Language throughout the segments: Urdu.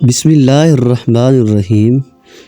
بسم اللہ الرحمن الرحیم۔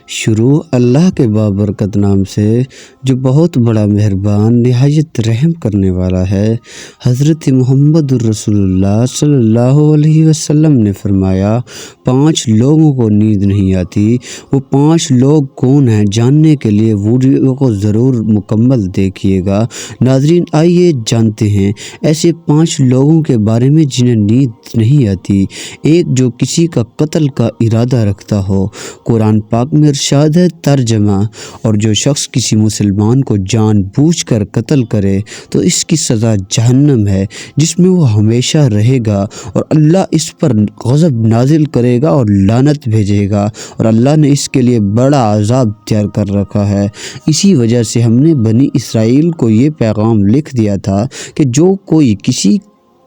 شروع اللہ کے بابرکت نام سے جو بہت بڑا مہربان نہایت رحم کرنے والا ہے۔ حضرت محمد الرسول اللہ صلی اللہ علیہ وسلم نے فرمایا، 5 لوگوں کو نیند نہیں آتی۔ وہ 5 لوگ کون ہیں؟ جاننے کے لیے ویڈیو کو ضرور مکمل دیکھیے گا۔ ناظرین، آئیے جانتے ہیں ایسے 5 لوگوں کے بارے میں جنہیں نیند نہیں آتی۔ ایک، جو کسی کا قتل کا ارادہ رکھتا ہو۔ قرآن پاک میں ارشاد ہے ترجمہ، اور جو شخص کسی مسلمان کو جان بوجھ کر قتل کرے تو اس کی سزا جہنم ہے، جس میں وہ ہمیشہ رہے گا، اور اللہ اس پر غضب نازل کرے گا اور لعنت بھیجے گا، اور اللہ نے اس کے لیے بڑا عذاب تیار کر رکھا ہے۔ اسی وجہ سے ہم نے بنی اسرائیل کو یہ پیغام لکھ دیا تھا کہ جو کوئی کسی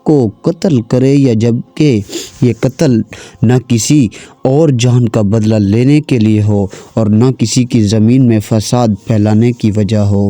کو قتل کرے، یا جبکہ یہ قتل نہ کسی اور جان کا بدلہ لینے کے لیے ہو اور نہ کسی کی زمین میں فساد پھیلانے کی وجہ ہو،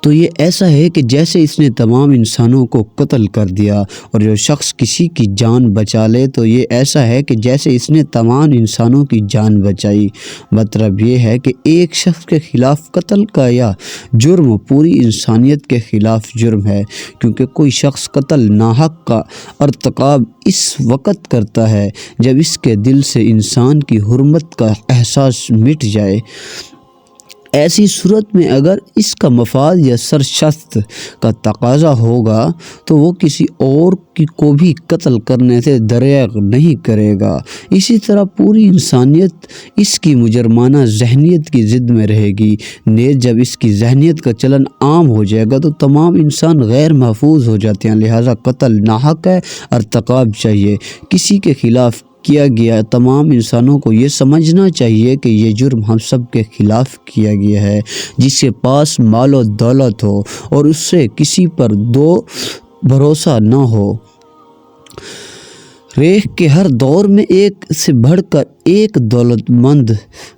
تو یہ ایسا ہے کہ جیسے اس نے تمام انسانوں کو قتل کر دیا، اور جو شخص کسی کی جان بچا لے تو یہ ایسا ہے کہ جیسے اس نے تمام انسانوں کی جان بچائی۔ مطلب یہ ہے کہ ایک شخص کے خلاف قتل کا یا جرم پوری انسانیت کے خلاف جرم ہے، کیونکہ کوئی شخص قتل ناحق کا ارتکاب اس وقت کرتا ہے جب اس کے دل سے انسان کی حرمت کا احساس مٹ جائے۔ ایسی صورت میں اگر اس کا مفاد یا سرشست کا تقاضا ہوگا تو وہ کسی اور کو بھی قتل کرنے سے دریغ نہیں کرے گا۔ اسی طرح پوری انسانیت اس کی مجرمانہ ذہنیت کی ضد میں رہے گی۔ نیز جب اس کی ذہنیت کا چلن عام ہو جائے گا تو تمام انسان غیر محفوظ ہو جاتے ہیں، لہٰذا قتل ناحق ہے، ارتکاب چاہیے۔ کسی کے خلاف کیا گیا تمام انسانوں کو یہ سمجھنا چاہیے کہ یہ جرم ہم سب کے خلاف کیا گیا ہے۔ جس کے پاس مال و دولت ہو اور اس سے کسی پر دو بھروسہ نہ ہو، ریخ کے ہر دور میں ایک سے بڑھ کر ایک دولت مند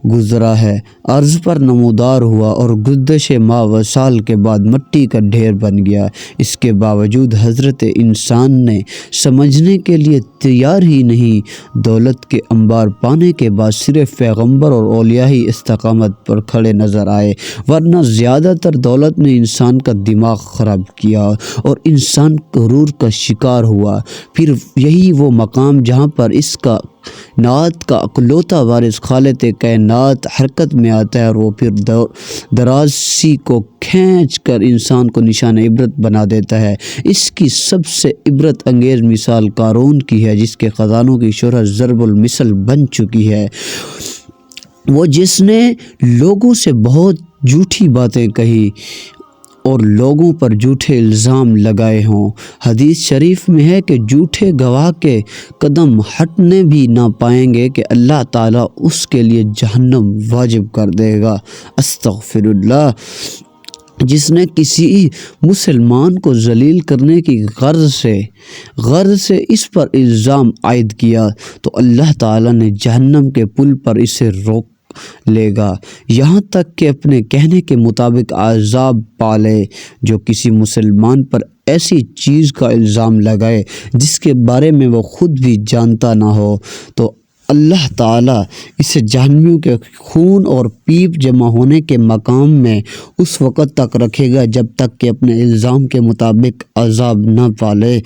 گزرا ہے، عرض پر نمودار ہوا اور گردش ماہ و سال کے بعد مٹی کا ڈھیر بن گیا۔ اس کے باوجود حضرت انسان نے سمجھنے کے لیے تیار ہی نہیں۔ دولت کے انبار پانے کے بعد صرف پیغمبر اور اولیاء ہی استقامت پر کھڑے نظر آئے، ورنہ زیادہ تر دولت نے انسان کا دماغ خراب کیا اور انسان غرور کا شکار ہوا۔ پھر یہی وہ مقام جہاں پر اس کا نعت کا اکلوتا وارث خالق کائنات حرکت میں آتا ہے، اور وہ پھر درازی کو کھینچ کر انسان کو نشان عبرت بنا دیتا ہے۔ اس کی سب سے عبرت انگیز مثال قارون کی ہے، جس کے خزانوں کی شہرت ضرب المثل بن چکی ہے۔ وہ جس نے لوگوں سے بہت جھوٹی باتیں کہی اور لوگوں پر جھوٹے الزام لگائے ہوں۔ حدیث شریف میں ہے کہ جھوٹے گواہ کے قدم ہٹنے بھی نہ پائیں گے کہ اللہ تعالیٰ اس کے لیے جہنم واجب کر دے گا۔ استغفر اللہ۔ جس نے کسی مسلمان کو ذلیل کرنے کی غرض سے اس پر الزام عائد کیا تو اللہ تعالیٰ نے جہنم کے پل پر اسے روک لے گا، یہاں تک کہ اپنے کہنے کے مطابق عذاب پالے۔ جو کسی مسلمان پر ایسی چیز کا الزام لگائے جس کے بارے میں وہ خود بھی جانتا نہ ہو تو اللہ تعالیٰ اسے جہنمیوں کے خون اور پیپ جمع ہونے کے مقام میں اس وقت تک رکھے گا جب تک کہ اپنے الزام کے مطابق عذاب نہ پالے۔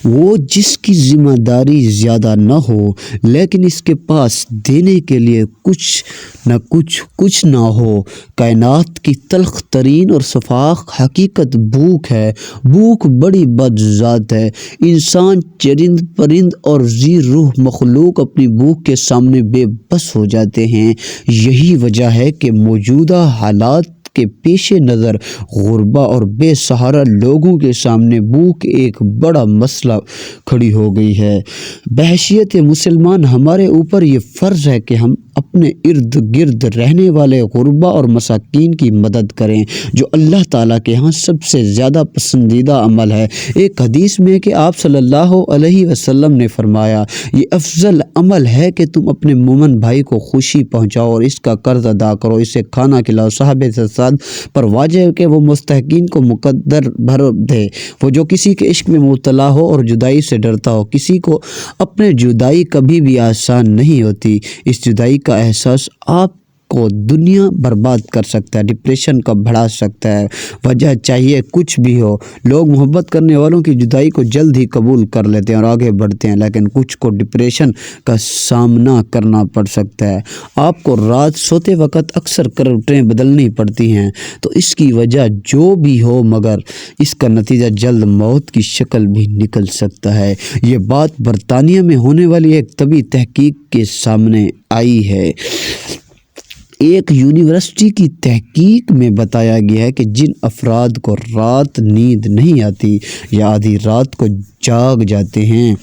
وہ جس کی ذمہ داری زیادہ نہ ہو لیکن اس کے پاس دینے کے لیے کچھ نہ ہو۔ کائنات کی تلخ ترین اور شفاف حقیقت بھوک ہے۔ بھوک بڑی بد ذات ہے۔ انسان، چرند پرند اور ذی روح مخلوق اپنی بھوک کے سامنے بے بس ہو جاتے ہیں۔ یہی وجہ ہے کہ موجودہ حالات کے پیش نظر غربا اور بے سہارا لوگوں کے سامنے بھوک ایک بڑا مسئلہ کھڑی ہو گئی ہے۔ بحیثیت مسلمان ہمارے اوپر یہ فرض ہے کہ ہم اپنے ارد گرد رہنے والے غربا اور مساکین کی مدد کریں، جو اللہ تعالیٰ کے ہاں سب سے زیادہ پسندیدہ عمل ہے۔ ایک حدیث میں کہ آپ صلی اللہ علیہ وسلم نے فرمایا، یہ افضل عمل ہے کہ تم اپنے مومن بھائی کو خوشی پہنچاؤ اور اس کا قرض ادا کرو، اسے کھانا کھلاؤ۔ صاحب سعد پر واجب ہے کہ وہ مستحقین کو مقدر بھر دے۔ وہ جو کسی کے عشق میں مبتلا ہو اور جدائی سے ڈرتا ہو، کسی کو اپنے جدائی کبھی بھی آسان نہیں ہوتی۔ اس جدائی کا احساس آپ کو دنیا برباد کر سکتا ہے، ڈپریشن کا بڑھا سکتا ہے۔ وجہ چاہیے کچھ بھی ہو، لوگ محبت کرنے والوں کی جدائی کو جلد ہی قبول کر لیتے ہیں اور آگے بڑھتے ہیں، لیکن کچھ کو ڈپریشن کا سامنا کرنا پڑ سکتا ہے۔ آپ کو رات سوتے وقت اکثر کروٹیں بدلنی پڑتی ہیں، تو اس کی وجہ جو بھی ہو مگر اس کا نتیجہ جلد موت کی شکل بھی نکل سکتا ہے۔ یہ بات برطانیہ میں ہونے والی ایک طبی تحقیق کے سامنے آئی ہے۔ ایک یونیورسٹی کی تحقیق میں بتایا گیا ہے کہ جن افراد کو رات نیند نہیں آتی یا آدھی رات کو جاگ جاتے ہیں،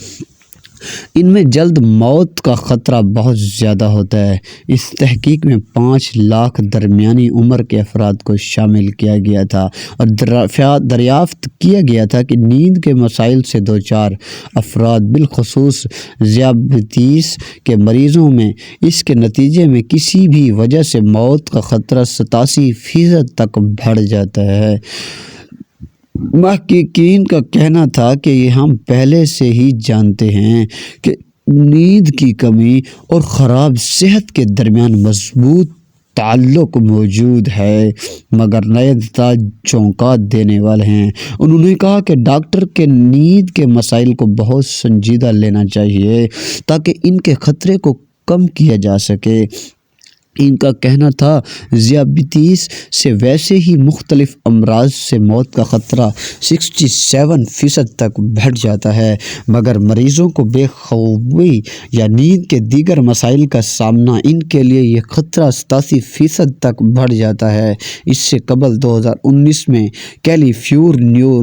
ان میں جلد موت کا خطرہ بہت زیادہ ہوتا ہے۔ اس تحقیق میں 5 لاکھ درمیانی عمر کے افراد کو شامل کیا گیا تھا اور دریافت کیا گیا تھا کہ نیند کے مسائل سے دوچار افراد، بالخصوص ذیابیطس کے مریضوں میں، اس کے نتیجے میں کسی بھی وجہ سے موت کا خطرہ 87% تک بڑھ جاتا ہے۔ محققین کا کہنا تھا کہ یہ ہم پہلے سے ہی جانتے ہیں کہ نیند کی کمی اور خراب صحت کے درمیان مضبوط تعلق موجود ہے، مگر نئے نتائج چونکا دینے والے ہیں۔ انہوں نے کہا کہ ڈاکٹر کے نیند کے مسائل کو بہت سنجیدہ لینا چاہیے تاکہ ان کے خطرے کو کم کیا جا سکے۔ ان کا کہنا تھا ذیابیطس سے ویسے ہی مختلف امراض سے موت کا خطرہ 67% تک بڑھ جاتا ہے، مگر مریضوں کو بے خوابی یا نیند کے دیگر مسائل کا سامنا، ان کے لیے یہ خطرہ 87% تک بڑھ جاتا ہے۔ اس سے قبل 2019 میں کیلیفورنیا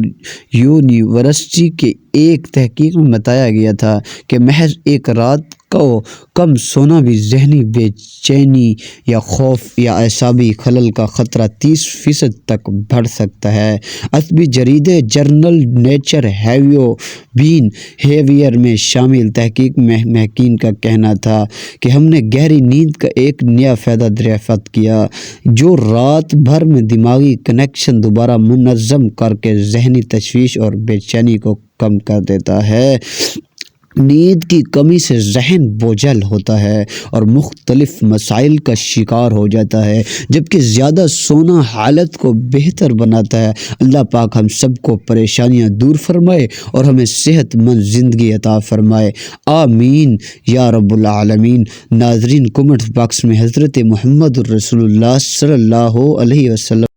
یونیورسٹی کے ایک تحقیق میں بتایا گیا تھا کہ محض ایک رات کو کم سونا بھی ذہنی بے چینی یا خوف یا اعصابی خلل کا خطرہ 30% تک بڑھ سکتا ہے۔ ادبی جریدے جرنل نیچر بیہیویئر میں شامل تحقیق میں محققین کا کہنا تھا کہ ہم نے گہری نیند کا ایک نیا فائدہ دریافت کیا جو رات بھر میں دماغی کنیکشن دوبارہ منظم کر کے ذہنی تشویش اور بے چینی کو کم کر دیتا ہے۔ نیند کی کمی سے ذہن بوجھل ہوتا ہے اور مختلف مسائل کا شکار ہو جاتا ہے، جبکہ زیادہ سونا حالت کو بہتر بناتا ہے۔ اللہ پاک ہم سب کو پریشانیاں دور فرمائے اور ہمیں صحت مند زندگی عطا فرمائے، آمین یا رب العالمین۔ ناظرین، کمنٹ باکس میں حضرت محمد رسول اللہ صلی اللہ علیہ وسلم